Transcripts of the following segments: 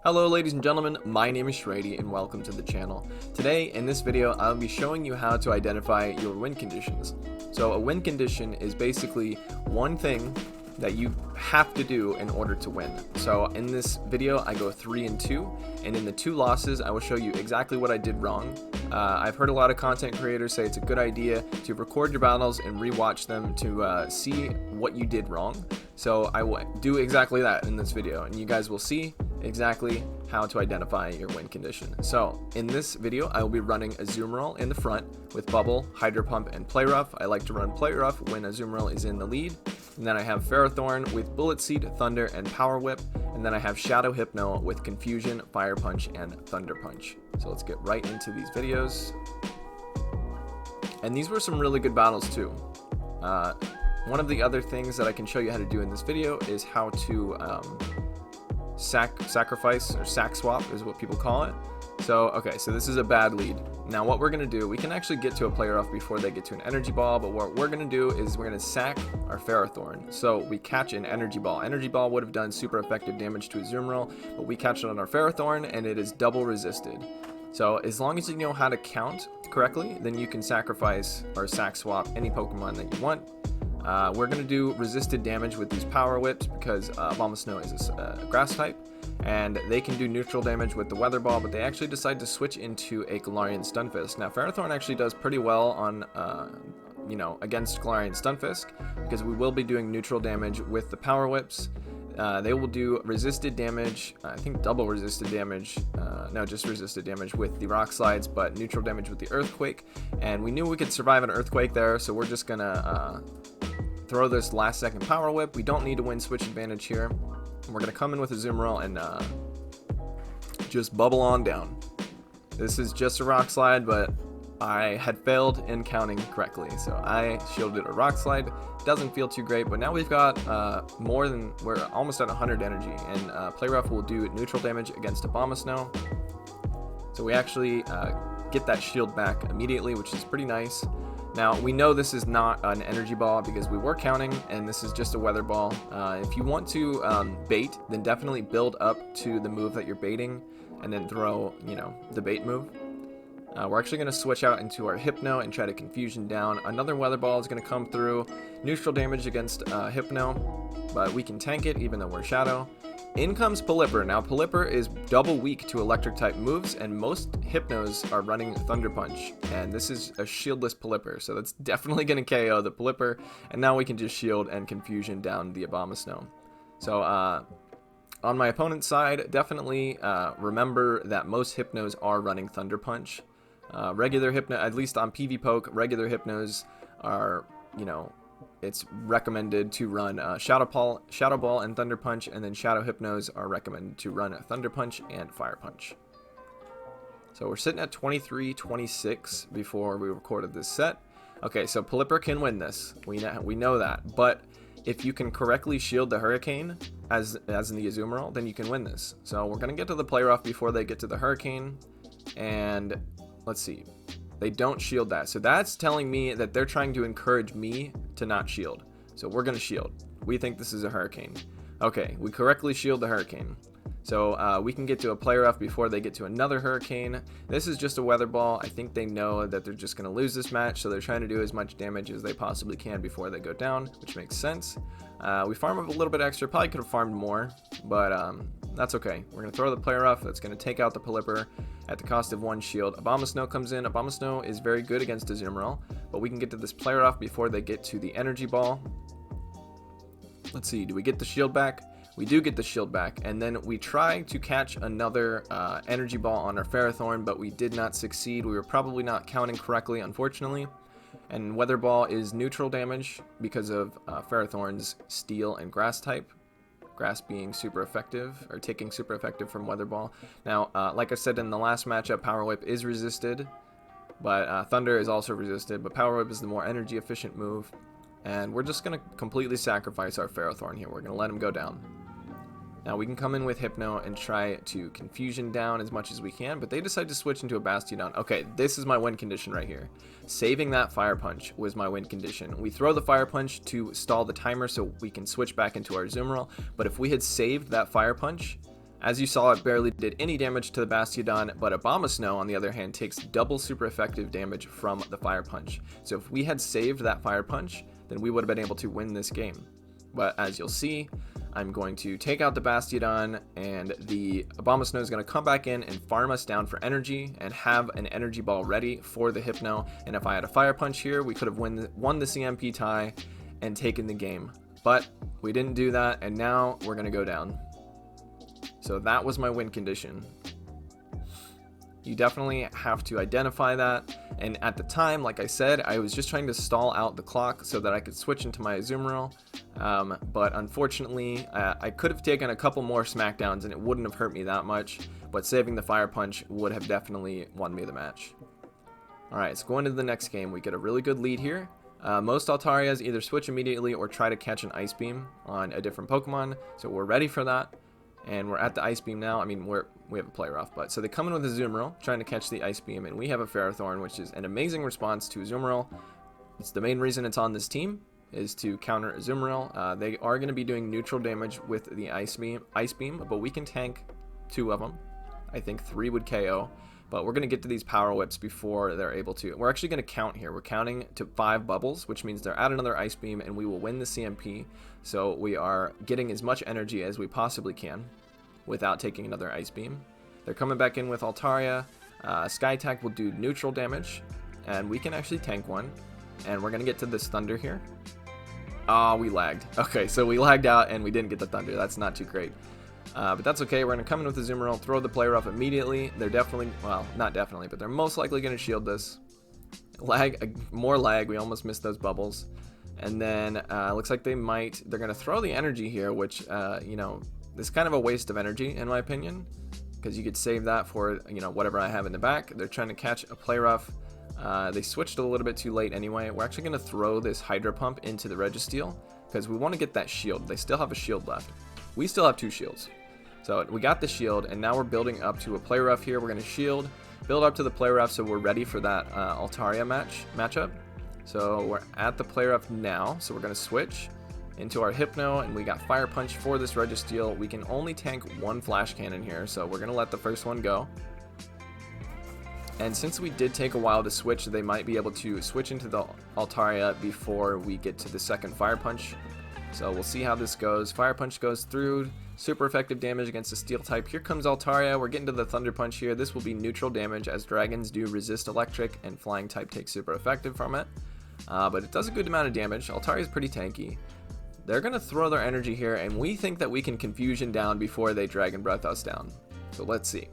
Hello ladies and gentlemen, my name is Shraydee and welcome to the channel. Today in this video I'll be showing you how to identify your win conditions. So a win condition is basically one thing that you have to do in order to win. So in this video I go 3 and 2, and in the 2 losses I will show you exactly what I did wrong. I've heard a lot of content creators say it's a good idea to record your battles and rewatch them to see what you did wrong. So I will do exactly that in this video, and you guys will see exactly how to identify your win condition. So in this video I will be running a Azumarill in the front with Bubble, Hydro Pump, and Play Rough. I like to run Play Rough when Azumarill is in the lead. And then I have Ferrothorn with Bullet Seed, Thunder, and Power Whip. And then I have Shadow Hypno with Confusion, Fire Punch, and Thunder Punch. So let's get right into these videos. And these were some really good battles too. One of the other things that I can show you how to do in this video is how to sacrifice, or sack swap is what people call it. So okay, so this is a bad lead. Now what we're going to do, we can actually get to a player off before they get to an energy ball, but what we're going to do is we're going to sack our Ferrothorn. So we catch an energy ball. Energy ball would have done super effective damage to a Azumarill, but we catch it on our Ferrothorn and it is double resisted. So as long as you know how to count correctly, then you can sacrifice or sack swap any Pokemon that you want. We're going to do resisted damage with these Power Whips because Abomasnow is a grass type, and they can do neutral damage with the Weather Ball, but they actually decide to switch into a Galarian Stunfisk. Now Ferrothorn actually does pretty well on against Galarian Stunfisk because we will be doing neutral damage with the Power Whips. They will do resisted damage, I think double resisted damage, no, just resisted damage with the Rock Slides, but neutral damage with the Earthquake. And we knew we could survive an Earthquake there, so we're just gonna throw this last second Power Whip. We don't need to win switch advantage here. We're gonna come in with a Azumarill and just bubble on down. This is just a Rock Slide, but I had failed in counting correctly, so I shielded a Rock Slide. Doesn't feel too great, but now we've got we're almost at 100 energy, and Play Rough will do neutral damage against Abomasnow. So we actually get that shield back immediately, which is pretty nice. Now, we know this is not an energy ball because we were counting, and this is just a weather ball. If you want to bait, then definitely build up to the move that you're baiting, and then throw, the bait move. We're actually going to switch out into our Hypno and try to Confusion down. Another weather ball is going to come through. Neutral damage against Hypno, but we can tank it even though we're Shadow. In comes Pelipper. Now Pelipper is double weak to electric type moves, and most Hypnos are running Thunder Punch, and this is a shieldless Pelipper, so that's definitely going to KO the Pelipper, and now we can just shield and Confusion down the Abomasnow. So on my opponent's side, definitely remember that most Hypnos are running Thunder Punch. Regular Hypno, at least on PvPoke, regular Hypnos are, it's recommended to run Shadow Ball and Thunder Punch, and then Shadow Hypnos are recommended to run a Thunder Punch and Fire Punch. So we're sitting at 23-26 before we recorded this set. Okay, so Pelipper can win this. We know that, but if you can correctly shield the Hurricane, as in the Azumarill, then you can win this. So we're going to get to the Play Rough before they get to the Hurricane, and let's see. They don't shield that. So that's telling me that they're trying to encourage me to not shield. So we're going to shield. We think this is a Hurricane. Okay, we correctly shield the Hurricane. So we can get to a Play Rough before they get to another Hurricane. This is just a Weather Ball. I think they know that they're just going to lose this match, so they're trying to do as much damage as they possibly can before they go down, which makes sense. We farm up a little bit extra. Probably could have farmed more, but that's okay. We're going to throw the Play Rough. That's going to take out the Pelipper at the cost of 1 shield. Abomasnow comes in. Abomasnow is very good against Azumarill, but we can get to this Play Rough before they get to the Energy Ball. Let's see, do we get the shield back? We do get the shield back, and then we try to catch another Energy Ball on our Ferrothorn, but we did not succeed. We were probably not counting correctly, unfortunately. And Weather Ball is neutral damage because of Ferrothorn's Steel and Grass type. Grass being super effective, or taking super effective from Weather Ball. Now, like I said in the last matchup, Power Whip is resisted, but Thunder is also resisted, but Power Whip is the more energy efficient move. And we're just going to completely sacrifice our Ferrothorn here. We're going to let him go down. Now we can come in with Hypno and try to Confusion down as much as we can, but they decide to switch into a Bastiodon. Okay, this is my win condition right here. Saving that Fire Punch was my win condition. We throw the Fire Punch to stall the timer so we can switch back into our Azumarill, but if we had saved that Fire Punch, As you saw, it barely did any damage to the Bastiodon, but Abomasnow, on the other hand, takes double super effective damage from the Fire Punch. So if we had saved that Fire Punch, then we would have been able to win this game. But as you'll see, I'm going to take out the Bastiodon, and the Abomasnow is going to come back in and farm us down for energy and have an energy ball ready for the Hypno. And if I had a Fire Punch here, we could have won the CMP tie and taken the game. But we didn't do that, and now we're going to go down. So that was my win condition. You definitely have to identify that. And at the time, like I said, I was just trying to stall out the clock so that I could switch into my Azumarill. But unfortunately, I could have taken a couple more smackdowns and it wouldn't have hurt me that much. But saving the Fire Punch would have definitely won me the match. Alright, so going into the next game, we get a really good lead here. Most Altarias either switch immediately or try to catch an Ice Beam on a different Pokemon. So we're ready for that. And we're at the Ice Beam now. I mean, we have a player off, but so they come in with a Azumarill, trying to catch the Ice Beam, and we have a Ferrothorn, which is an amazing response to Azumarill. It's the main reason it's on this team, is to counter Azumarill. They are going to be doing neutral damage with the Ice Beam, but we can tank 2 of them. I think 3 would KO, but we're going to get to these Power Whips before they're able to. We're actually going to count here. We're counting to 5 bubbles, which means they're at another Ice Beam, and we will win the CMP. So we are getting as much energy as we possibly can without taking another Ice Beam. They're coming back in with Altaria. Sky Attack will do neutral damage, and we can actually tank one. And we're going to get to this Thunder here. Oh, we lagged. Okay, so we lagged out and we didn't get the Thunder. That's not too great. But that's okay. We're going to come in with the Azumarill, throw the player off immediately. They're definitely, well, not definitely, but they're most likely going to shield this. More lag. We almost missed those bubbles. And then looks like they're going to throw the energy here, which, you know, is kind of a waste of energy in my opinion, because you could save that for, you know, whatever I have in the back. They're trying to catch a play rough. They switched a little bit too late anyway. We're actually going to throw this Hydro Pump into the Registeel because we want to get that shield. They still have a shield left. We still have 2 shields. So we got the shield, and now we're building up to a play rough here. We're going to shield, build up to the play rough so we're ready for that Altaria matchup. So we're at the play rough now, so we're going to switch into our Hypno, and we got Fire Punch for this Registeel. We can only tank 1 Flash Cannon here, so we're going to let the first one go. And since we did take a while to switch, they might be able to switch into the Altaria before we get to the second Fire Punch. So we'll see how this goes. Fire Punch goes through, super effective damage against the Steel type. Here comes Altaria. We're getting to the Thunder Punch here. This will be neutral damage as dragons do resist electric and flying type takes super effective from it. But it does a good amount of damage. Altaria is pretty tanky. They're going to throw their energy here, and we think that we can Confusion down before they Dragon Breath us down. So let's see.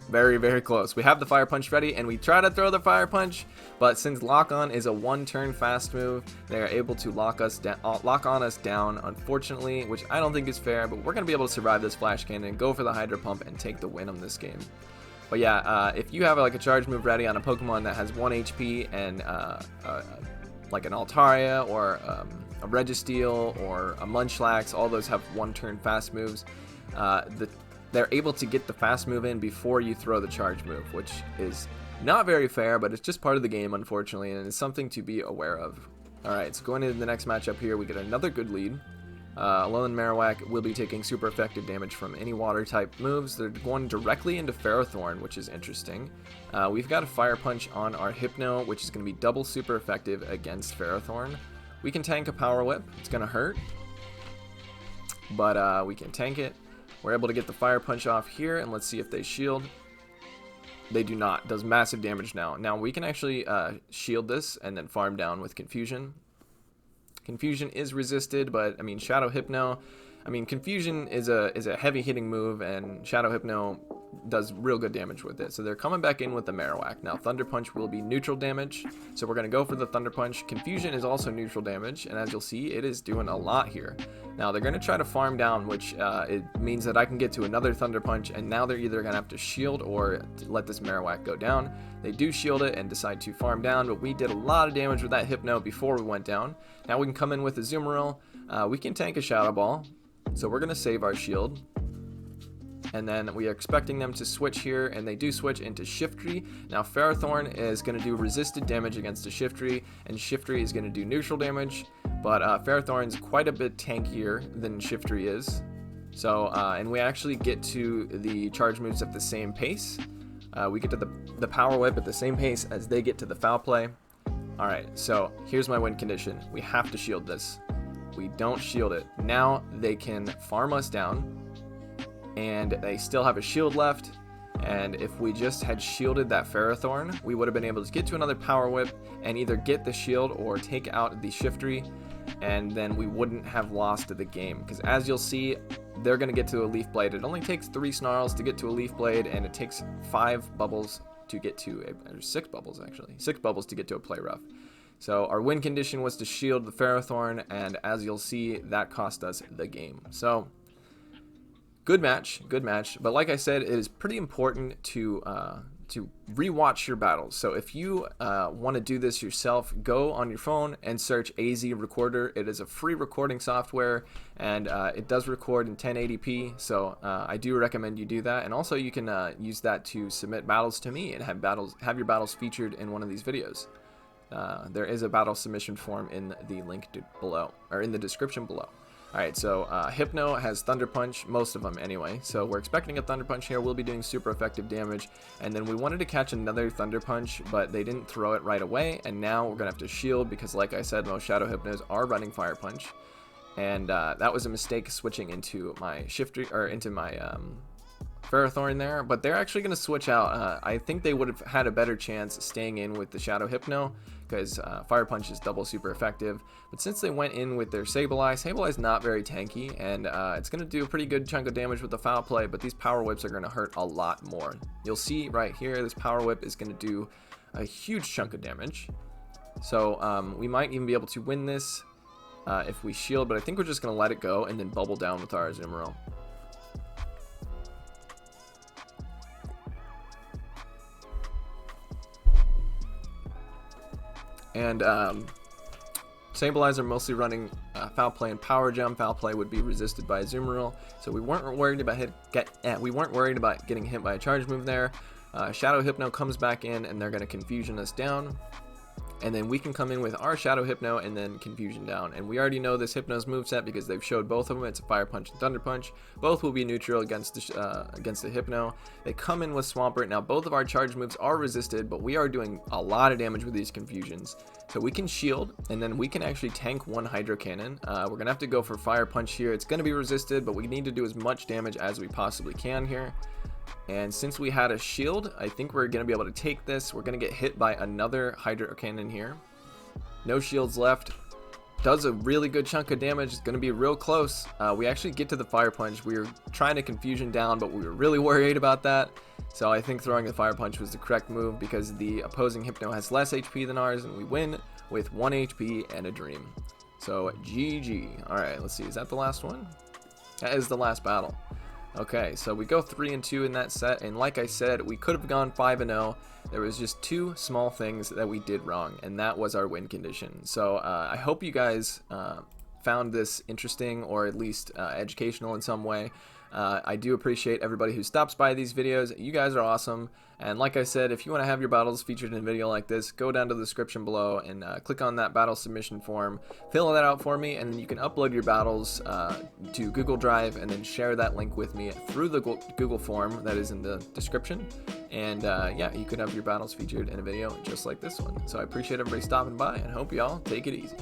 Very, very close. We have the Fire Punch ready, and we try to throw the Fire Punch, but since Lock On is a 1-turn fast move, they are able to lock on us down, unfortunately, which I don't think is fair, but we're going to be able to survive this Flash Cannon, go for the Hydro Pump, and take the win on this game. But yeah, if you have like a charge move ready on a Pokemon that has 1 HP and like an Altaria or a Registeel or a Munchlax, all those have 1-turn fast moves. They're able to get the fast move in before you throw the charge move, which is not very fair, but it's just part of the game, unfortunately, and it's something to be aware of. Alright, so going into the next matchup here, we get another good lead. Alolan Marowak will be taking super effective damage from any water type moves. They're going directly into Ferrothorn, which is interesting. We've got a Fire Punch on our Hypno, which is going to be double super effective against Ferrothorn. We can tank a Power Whip. It's going to hurt, but we can tank it. We're able to get the Fire Punch off here, and let's see if they shield. They do not. Does massive damage now. Now we can actually shield this and then farm down with Confusion. Confusion is resisted, but I mean Shadow Hypno. I mean Confusion is a heavy hitting move, and Shadow Hypno does real good damage with it. So they're coming back in with the Marowak. Now Thunder Punch will be neutral damage, so we're going to go for the Thunder Punch. Confusion is also neutral damage, and as you'll see, it is doing a lot here. Now they're going to try to farm down, which it means that I can get to another Thunder Punch, and now they're either going to have to shield or let this Marowak go down. They do shield it and decide to farm down, but we did a lot of damage with that Hypno before we went down. Now we can come in with a Azumarill. We can tank a Shadow Ball, so we're going to save our shield. And then we are expecting them to switch here, and they do switch into Shiftry. Now Ferrothorn is going to do resisted damage against a Shiftry, and Shiftry is going to do neutral damage. But Ferrothorn's quite a bit tankier than Shiftry is. So, and we actually get to the charge moves at the same pace. We get to the power whip at the same pace as they get to the foul play. Alright, so here's my win condition. We have to shield this. We don't shield it. Now they can farm us down, and they still have a shield left. And if we just had shielded that Ferrothorn, we would have been able to get to another power whip and either get the shield or take out the Shiftry, and then we wouldn't have lost the game. Because as you'll see, they're going to get to a Leaf Blade. It only takes 3 Snarls to get to a Leaf Blade, and it takes 5 bubbles to get to a, 6 bubbles actually, 6 bubbles to get to a Play Rough. So our win condition was to shield the Ferrothorn, and as you'll see, that cost us the game. So good match, but like I said, it is pretty important to rewatch your battles. So if you want to do this yourself, go on your phone and search AZ Recorder. It is a free recording software, and it does record in 1080p, so I do recommend you do that. And also you can use that to submit battles to me and have your battles featured in one of these videos. There is a battle submission form in the link below, or in the description below. Alright, so Hypno has Thunder Punch, most of them anyway, so we're expecting a Thunder Punch here. We'll be doing super effective damage, and then we wanted to catch another Thunder Punch, but they didn't throw it right away, and now we're going to have to shield because, like I said, most Shadow Hypnos are running Fire Punch, and that was a mistake switching into my Shifter, or into my Ferrothorn there, but they're actually going to switch out. I think they would have had a better chance staying in with the Shadow Hypno, because Fire Punch is double super effective. But since they went in with their Sableye is not very tanky, and it's going to do a pretty good chunk of damage with the foul play, but these Power Whips are going to hurt a lot more. You'll see right here, this Power Whip is going to do a huge chunk of damage. So we might even be able to win this if we shield, but I think we're just going to let it go and then bubble down with our Azumarill. And Sableye are mostly running Foul Play and Power Gem. Foul Play would be resisted by Azumarill, so we weren't worried about getting hit by a charge move there. Shadow Hypno comes back in, and they're going to Confusion us down. And then we can come in with our Shadow Hypno and then Confusion down. And we already know this Hypno's moveset because they've showed both of them. It's a Fire Punch and Thunder Punch. Both will be neutral against the Hypno. They come in with Swampert. Now both of our charge moves are resisted, but we are doing a lot of damage with these Confusions. So we can shield, and then we can actually tank one Hydro Cannon. We're going to have to go for Fire Punch here. It's going to be resisted, but we need to do as much damage as we possibly can here. And since we had a shield, I think we're going to be able to take this. We're going to get hit by another Hydro Cannon here. No shields left. Does a really good chunk of damage. It's going to be real close. We actually get to the Fire Punch. We were trying to Confusion down, but we were really worried about that. So I think throwing the Fire Punch was the correct move because the opposing Hypno has less HP than ours, and we win with 1 HP and a Dream. So GG. Alright, let's see. Is that the last one? That is the last battle. Okay, so we go 3-2 in that set, and like I said, we could have gone 5-0. There was just 2 small things that we did wrong, and that was our win condition. So I hope you guys found this interesting, or at least educational in some way. I do appreciate everybody who stops by these videos. You guys are awesome. And like I said, if you want to have your battles featured in a video like this, go down to the description below and click on that battle submission form. Fill that out for me, and then you can upload your battles to Google Drive and then share that link with me through the Google form that is in the description. And yeah, you could have your battles featured in a video just like this one. So I appreciate everybody stopping by, and hope y'all take it easy.